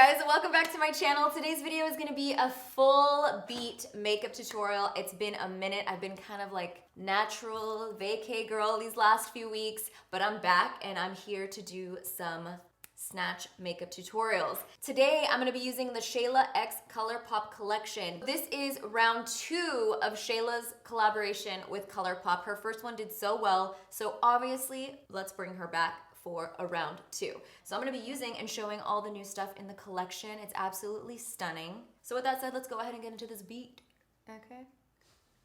guys, welcome back to my channel. Today's video is gonna be a full beat makeup tutorial. It's been a minute. I've been kind of like natural vacay girl these last few weeks, but I'm back and I'm here to do some snatch makeup tutorials. Today, I'm gonna be using the SHAYLA'S Colourpop collection. This is round 2 of Shayla's collaboration with Colourpop. Her first one did so well, so obviously, let's bring her back for a round 2. So I'm gonna be using and showing all the new stuff in the collection. It's absolutely stunning. So with that said, let's go ahead and get into this beat, okay?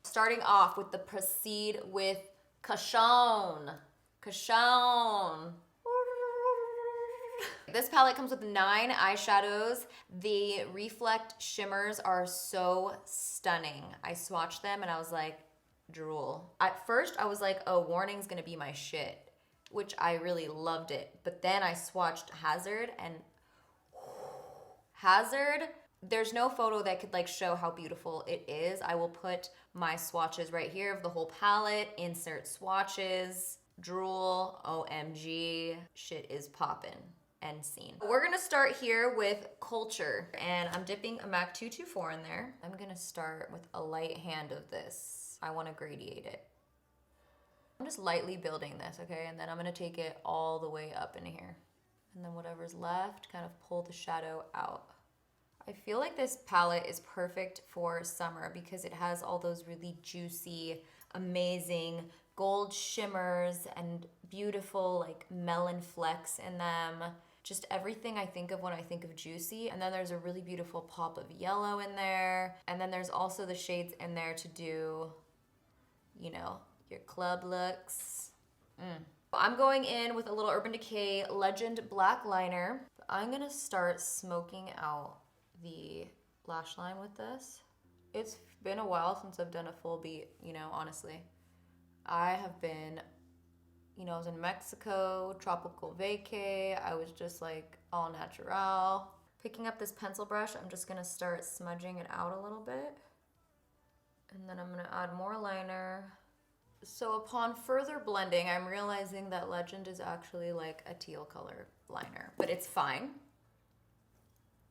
Starting off with the Proceed with Caution. Caution. This palette comes with 9 eyeshadows. The Reflect shimmers are so stunning. I swatched them and I was like, drool. At first I was like, oh, Warning's gonna be my shit, which I really loved it. But then I swatched Hazard and Hazard, there's no photo that could like show how beautiful it is. I will put my swatches right here of the whole palette, insert swatches, drool, OMG, shit is poppin'. End scene. We're gonna start here with Culture, and I'm dipping a MAC 224 in there. I'm gonna start with a light hand of this. I wanna gradiate it. I'm just lightly building this, okay? And then I'm gonna take it all the way up in here. And then whatever's left, kind of pull the shadow out. I feel like this palette is perfect for summer because it has all those really juicy, amazing gold shimmers and beautiful like melon flecks in them. Just everything I think of when I think of juicy. And then there's a really beautiful pop of yellow in there. And then there's also the shades in there to do, you know, your club looks. I'm going in with a little Urban Decay Legend black liner. I'm gonna start smoking out the lash line with this. It's been a while since I've done a full beat, you know, honestly. I have been, you know, I was in Mexico, tropical vacay. I was just like all natural. Picking up this pencil brush, I'm just gonna start smudging it out a little bit. And then I'm gonna add more liner. So upon further blending, I'm realizing that Legend is actually like a teal color liner, but it's fine.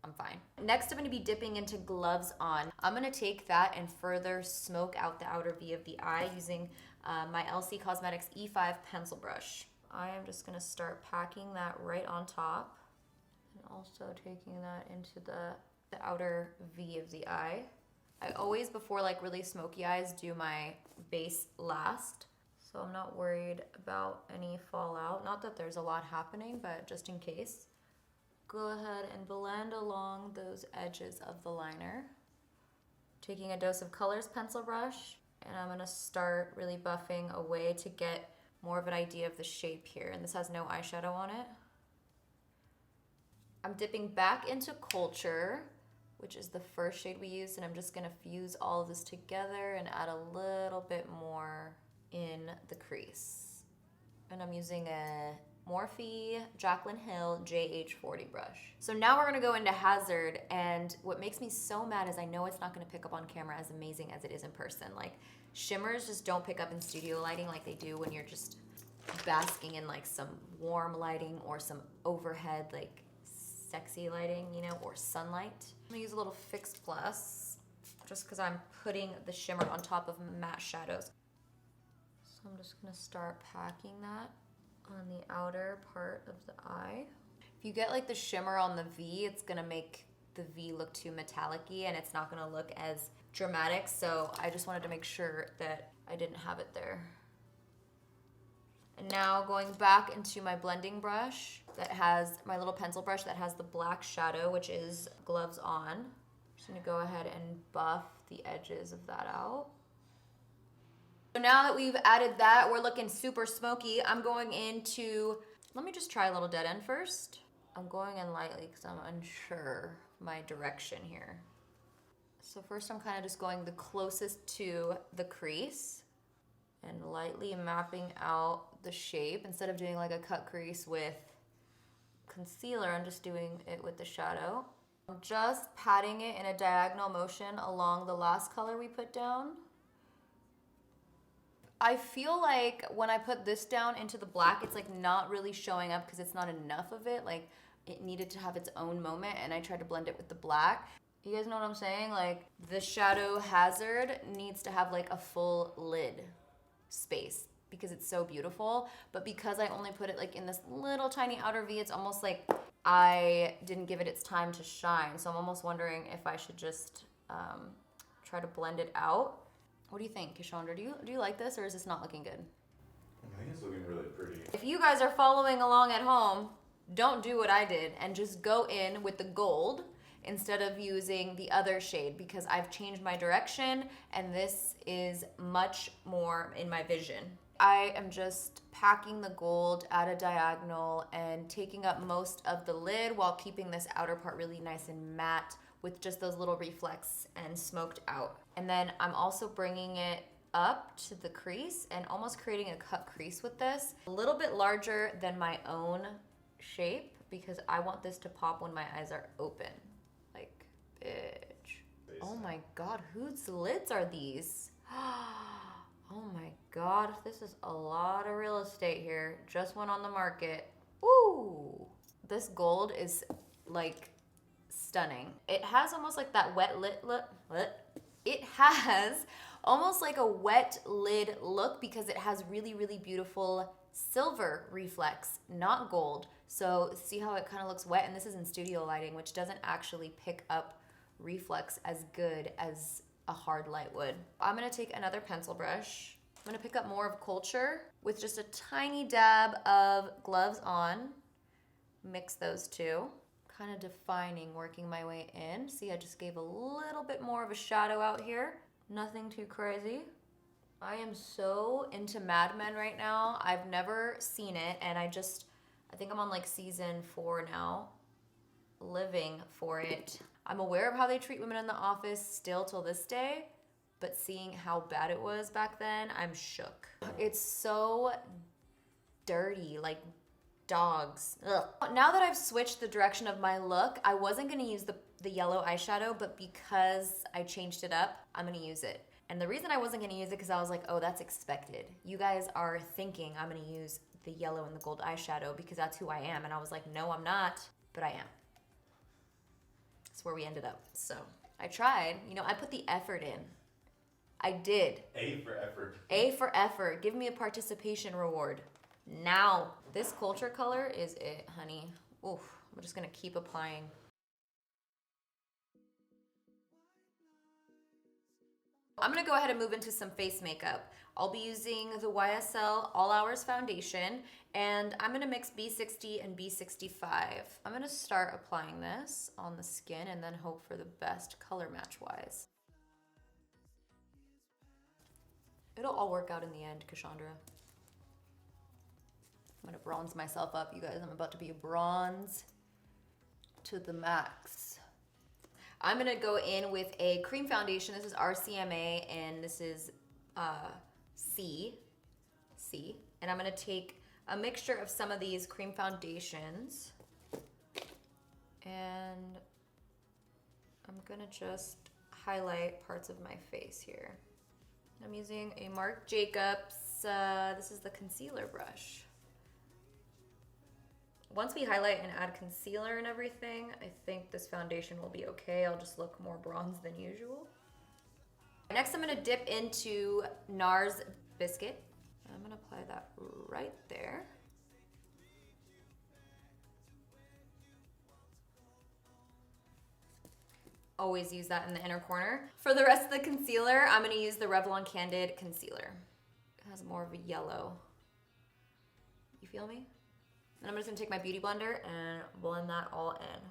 I'm fine. Next, I'm gonna be dipping into Gloves On. I'm gonna take that and further smoke out the outer V of the eye using my LC Cosmetics E5 pencil brush. I am just gonna start packing that right on top and also taking that into the outer V of the eye. I always, before like really smoky eyes, do my base last. So I'm not worried about any fallout. Not that there's a lot happening, but just in case. Go ahead and blend along those edges of the liner. Taking a dose of Colors pencil brush, and I'm gonna start really buffing away to get more of an idea of the shape here. And this has no eyeshadow on it. I'm dipping back into Culture, which is the first shade we used, and I'm just gonna fuse all of this together and add a little bit more in the crease. And I'm using a Morphe Jaclyn Hill JH40 brush. So now we're gonna go into Hazard, and what makes me so mad is I know it's not gonna pick up on camera as amazing as it is in person. Like, shimmers just don't pick up in studio lighting like they do when you're just basking in like some warm lighting or some overhead like sexy lighting, you know, or sunlight. I'm gonna use a little Fix Plus just because I'm putting the shimmer on top of matte shadows. So I'm just gonna start packing that on the outer part of the eye. If you get like the shimmer on the V, it's gonna make the V look too metallic-y and it's not gonna look as dramatic. So I just wanted to make sure that I didn't have it there. And now going back into my blending brush that has my little pencil brush that has the black shadow, which is Gloves On. I'm just gonna go ahead and buff the edges of that out. So now that we've added that, we're looking super smoky. I'm going into, let me just try a little dead end first. I'm going in lightly because I'm unsure my direction here. So first I'm kind of just going the closest to the crease and lightly mapping out the shape. Instead of doing like a cut crease with concealer, I'm just doing it with the shadow. I'm just patting it in a diagonal motion along the last color we put down. I feel like when I put this down into the black, it's like not really showing up because it's not enough of it. Like it needed to have its own moment, and I tried to blend it with the black. You guys know what I'm saying? Like, the shadow hazard needs to have like a full lid space because it's so beautiful. But because I only put it like in this little tiny outer V, it's almost like I didn't give it its time to shine. So I'm almost wondering if I should just try to blend it out. What do you think, Cassandra? Do you like this, or is this not looking good? I think it's looking really pretty. If you guys are following along at home, don't do what I did and just go in with the gold instead of using the other shade, because I've changed my direction and this is much more in my vision. I am just packing the gold at a diagonal and taking up most of the lid while keeping this outer part really nice and matte with just those little reflex and smoked out. And then I'm also bringing it up to the crease and almost creating a cut crease with this. A little bit larger than my own shape because I want this to pop when my eyes are open. Like, bitch. Oh my God, whose lids are these? Oh my God, this is a lot of real estate here. Just went on the market. Ooh, this gold is like stunning. It has almost like that wet lid look. It has almost like a wet lid look because it has really, really beautiful silver reflex, not gold. So see how it kind of looks wet? And this is in studio lighting, which doesn't actually pick up reflex as good as a hard light would. I'm gonna take another pencil brush. I'm gonna pick up more of Culture with just a tiny dab of Gloves On. Mix those two. Kind of defining, working my way in. See, I just gave a little bit more of a shadow out here. Nothing too crazy. I am so into Mad Men right now. I've never seen it, and I think I'm on like season 4 now, living for it. I'm aware of how they treat women in the office still till this day, but seeing how bad it was back then, I'm shook. It's so dirty, like dogs. Ugh. Now that I've switched the direction of my look, I wasn't gonna use the yellow eyeshadow, but because I changed it up, I'm gonna use it. And the reason I wasn't gonna use it because I was like, oh, that's expected. You guys are thinking I'm gonna use the yellow and the gold eyeshadow because that's who I am. And I was like, no, I'm not, but I am. That's where we ended up. So I tried, I put the effort in. I did. A for effort. A for effort. Give me a participation reward. Now, this Culture color is it, honey. Oof, I'm just gonna keep applying. I'm gonna go ahead and move into some face makeup. I'll be using the YSL All Hours foundation, and I'm gonna mix B60 and B65. I'm gonna start applying this on the skin and then hope for the best color match wise. It'll all work out in the end, Cassandra. I'm gonna bronze myself up, you guys. I'm about to be a bronze to the max. I'm gonna go in with a cream foundation. This is RCMA and this is C. And I'm gonna take a mixture of some of these cream foundations and I'm gonna just highlight parts of my face here. I'm using a Marc Jacobs, this is the concealer brush. Once we highlight and add concealer and everything, I think this foundation will be okay. I'll just look more bronzed than usual. Next, I'm gonna dip into NARS Biscuit. I'm gonna apply that right there. Always use that in the inner corner. For the rest of the concealer, I'm gonna use the Revlon Candid Concealer. It has more of a yellow. You feel me? And I'm just gonna take my beauty blender and blend that all in.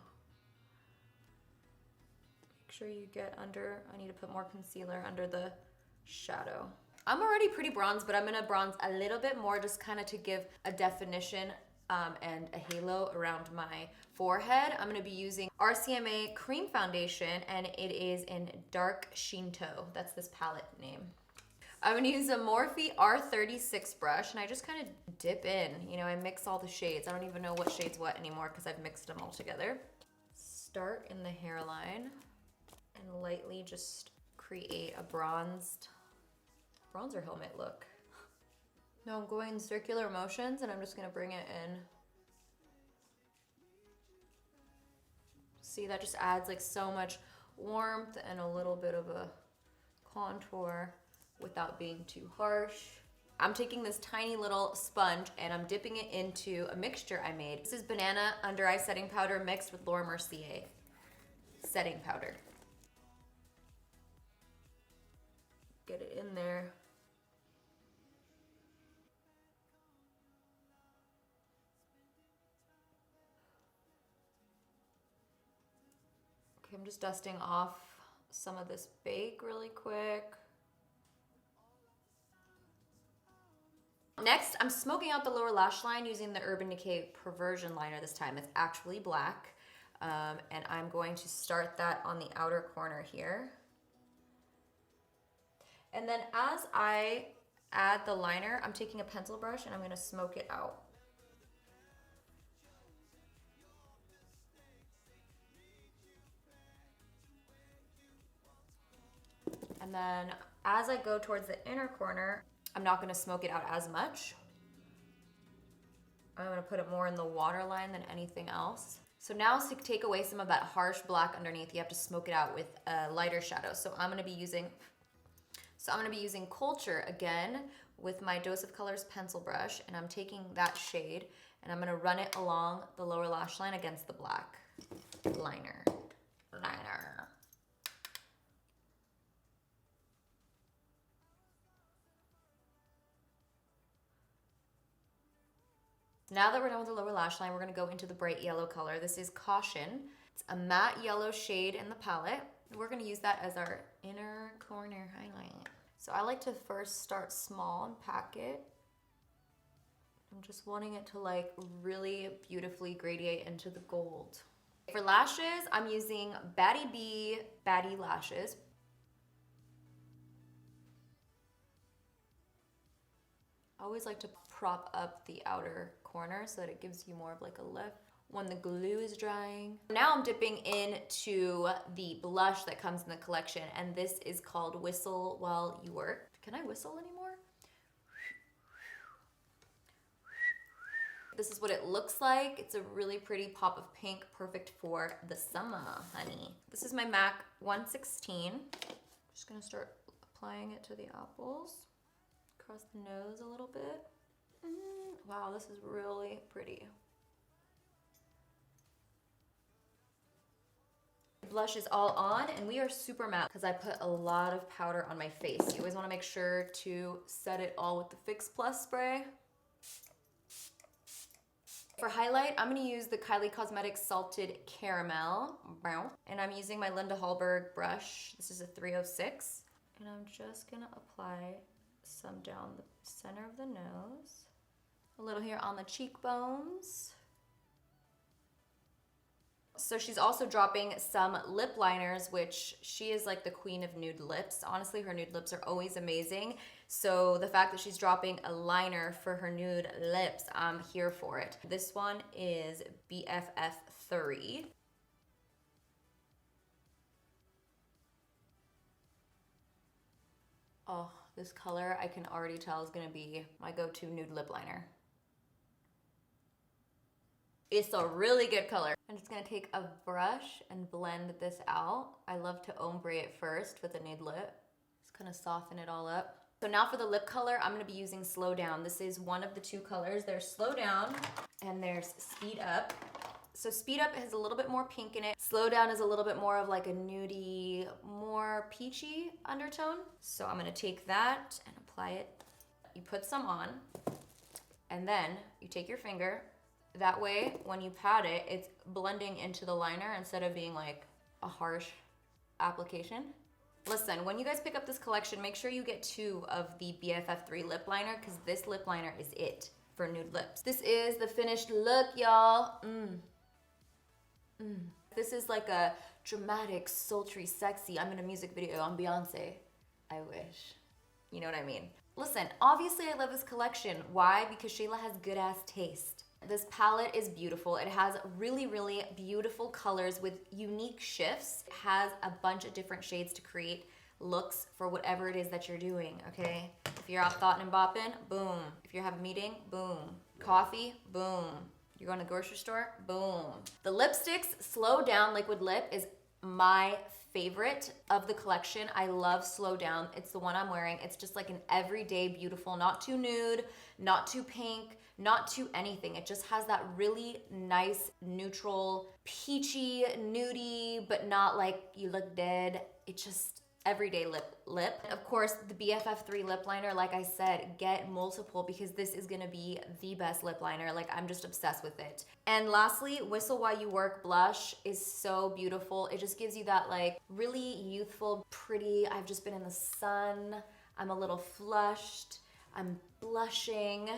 Make sure you get under, I need to put more concealer under the shadow. I'm already pretty bronzed, but I'm gonna bronze a little bit more just kind of to give a definition and a halo around my forehead. I'm gonna be using RCMA Cream Foundation and it is in Dark Shinto. That's this palette name. I'm gonna use a Morphe R36 brush and I just kind of dip in. I mix all the shades. I don't even know what shade's what anymore because I've mixed them all together. Start in the hairline and lightly just create a bronzer helmet look. Now I'm going in circular motions and I'm just gonna bring it in See, that just adds like so much warmth and a little bit of a contour without being too harsh. I'm taking this tiny little sponge and I'm dipping it into a mixture I made. This is banana under eye setting powder mixed with Laura Mercier setting powder. Get it in there. Okay, I'm just dusting off some of this bake really quick. Next, I'm smoking out the lower lash line using the Urban Decay Perversion liner this time. It's actually black. And I'm going to start that on the outer corner here. And then as I add the liner, I'm taking a pencil brush and I'm gonna smoke it out. And then as I go towards the inner corner, I'm not gonna smoke it out as much. I'm gonna put it more in the waterline than anything else. So now to take away some of that harsh black underneath, you have to smoke it out with a lighter shadow. So I'm gonna be using Culture again with my Dose of Colors pencil brush, and I'm taking that shade and I'm gonna run it along the lower lash line against the black liner. Now that we're done with the lower lash line, we're gonna go into the bright yellow color. This is Caution. It's a matte yellow shade in the palette. We're gonna use that as our inner corner highlight. So I like to first start small and pack it. I'm just wanting it to like really beautifully gradate into the gold. For lashes, I'm using Batty B Batty Lashes. I always like to prop up the outer corner so that it gives you more of like a lift when the glue is drying. Now I'm dipping into the blush that comes in the collection, and this is called Whistle While You Work. Can I whistle anymore? This is what it looks like. It's a really pretty pop of pink, perfect for the summer, honey. This is my MAC 116. Just gonna start applying it to the apples. Across the nose a little bit. Wow, this is really pretty. Blush is all on, and we are super matte because I put a lot of powder on my face. You always want to make sure to set it all with the Fix Plus spray. For highlight, I'm going to use the Kylie Cosmetics Salted Caramel, and I'm using my Linda Hallberg brush. This is a 306, and I'm just going to apply some down the center of the nose, a little here on the cheekbones. So she's also dropping some lip liners, which she is like the queen of nude lips. Honestly, her nude lips are always amazing. So the fact that she's dropping a liner for her nude lips, I'm here for it. This one is BFF3. Oh, this color I can already tell is gonna be my go-to nude lip liner. It's a really good color. I'm just gonna take a brush and blend this out. I love to ombre it first with a nude lip. Just kind of soften it all up. So now for the lip color, I'm gonna be using Slow Down. This is one of the two colors. There's Slow Down and there's Speed Up. So Speed Up has a little bit more pink in it. Slow Down is a little bit more of like a nudie, more peachy undertone. So I'm gonna take that and apply it. You put some on, and then you take your finger. That way, when you pat it, it's blending into the liner instead of being like a harsh application. Listen, when you guys pick up this collection, make sure you get 2 of the BFF3 lip liner, because this lip liner is it for nude lips. This is the finished look, y'all. This is like a dramatic, sultry, sexy, I'm in a music video on Beyonce. I wish. You know what I mean? Listen, obviously I love this collection. Why? Because Shayla has good ass taste. This palette is beautiful. It has really, really beautiful colors with unique shifts. It has a bunch of different shades to create looks for whatever it is that you're doing, okay? If you're out thoughtin' and bopping, boom. If you're having a meeting, boom. Coffee, boom. You're going to the grocery store, boom. The lipsticks, Slow Down Liquid Lip is my favorite of the collection. I love Slow Down. It's the one I'm wearing. It's just like an everyday beautiful, not too nude, not too pink, not too anything. It just has that really nice, neutral, peachy, nudie, but not like you look dead. It just, everyday lip. Of course, the BFF3 lip liner, like I said, get multiple because this is gonna be the best lip liner. Like, I'm just obsessed with it. And lastly, Whistle While You Work blush is so beautiful. It just gives you that like really youthful, pretty, I've just been in the sun, I'm a little flushed, I'm blushing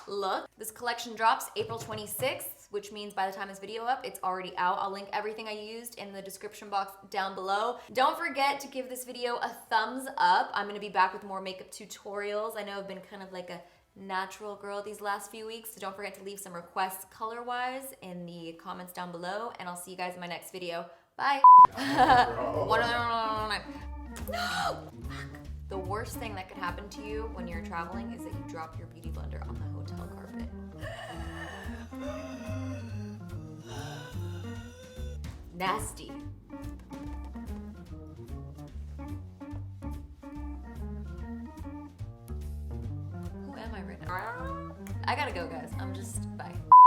look. This collection drops April 26th, which means by the time this video up, it's already out. I'll link everything I used in the description box down below. Don't forget to give this video a thumbs up. I'm gonna be back with more makeup tutorials. I know I've been kind of like a natural girl these last few weeks, so don't forget to leave some requests color-wise in the comments down below, and I'll see you guys in my next video. Bye. The worst thing that could happen to you when you're traveling is that you drop your beauty blender on the hotel carpet. Nasty. Who am I right now? I gotta go, guys. I'm just